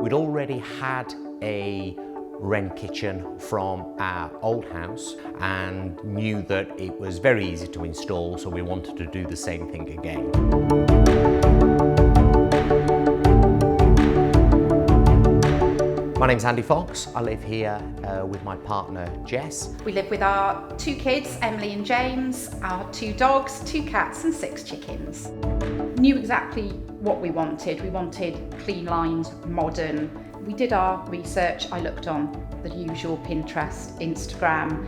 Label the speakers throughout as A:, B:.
A: We'd already had a Wren kitchen from our old house and knew that it was very easy to install, so we wanted to do the same thing again. My name's Andy Fox. I live here with my partner Jess.
B: We live with our 2 kids, Emily and James, our 2 dogs, 2 cats and 6 chickens. Knew exactly what we wanted. We wanted clean lines, modern. We did our research. I looked on the usual Pinterest, Instagram,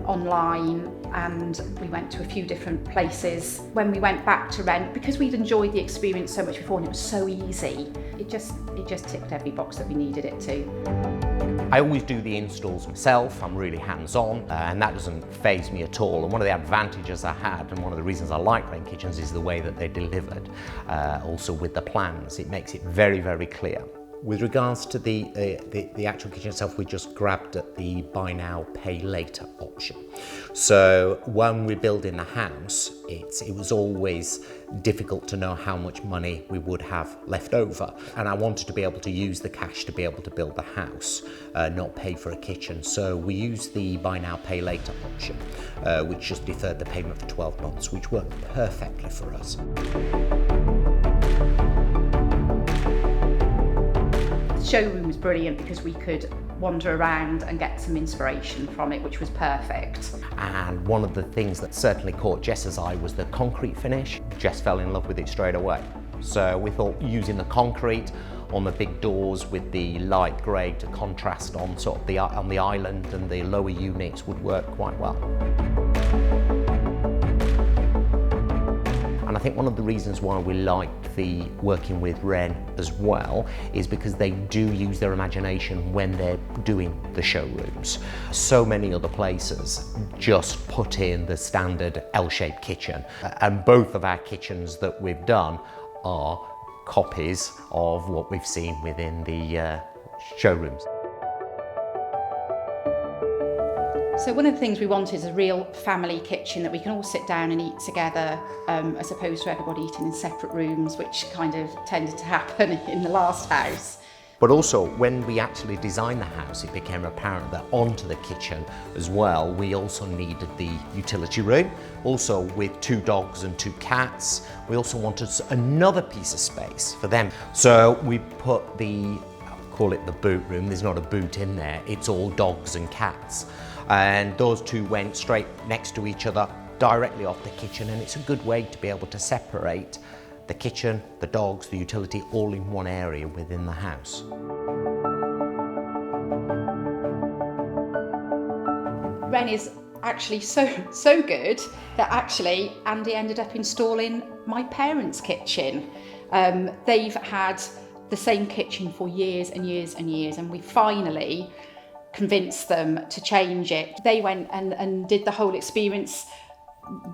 B: online, and we went to a few different places. When we went back to Wren, because we'd enjoyed the experience so much before and it was so easy, it just ticked every box that we needed it to.
A: I always do the installs myself. I'm really hands-on, and that doesn't faze me at all. And one of the advantages I had, and one of the reasons I like Wren kitchens, is the way that they're delivered. Also with the plans, it makes it very, very clear. With regards to the actual kitchen itself, we just grabbed at the buy now, pay later option. So when we're building the house, it was always difficult to know how much money we would have left over. And I wanted to be able to use the cash to be able to build the house, not pay for a kitchen. So we used the buy now, pay later option, which just deferred the payment for 12 months, which worked perfectly for us.
B: The showroom was brilliant because we could wander around and get some inspiration from it, which was perfect.
A: And one of the things that certainly caught Jess's eye was the concrete finish. Jess fell in love with it straight away. So we thought using the concrete on the big doors with the light grey to contrast on on the island and the lower units would work quite well. And I think one of the reasons why we liked working with Wren as well is because they do use their imagination when they're doing the showrooms. So many other places just put in the standard L-shaped kitchen, and both of our kitchens that we've done are copies of what we've seen within the showrooms.
B: So one of the things we wanted is a real family kitchen that we can all sit down and eat together, as opposed to everybody eating in separate rooms, which kind of tended to happen in the last house.
A: But also, when we actually designed the house, it became apparent that onto the kitchen as well, we also needed the utility room. Also, with 2 dogs and 2 cats, we also wanted another piece of space for them. So we put call it the boot room. There's not a boot in there. It's all dogs and cats. And those 2 went straight next to each other, directly off the kitchen, and it's a good way to be able to separate the kitchen, the dogs, the utility, all in one area within the house.
B: Wren is actually so good that actually Andy ended up installing my parents' kitchen. They've had the same kitchen for years and years and years, and we finally convinced them to change it. They went and did the whole experience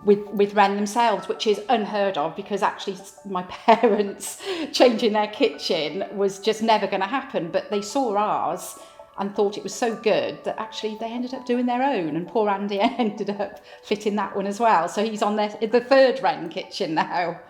B: with Wren themselves, which is unheard of because actually my parents changing their kitchen was just never going to happen. But they saw ours and thought it was so good that actually they ended up doing their own, and poor Andy ended up fitting that one as well. So he's on the 3rd Wren kitchen now.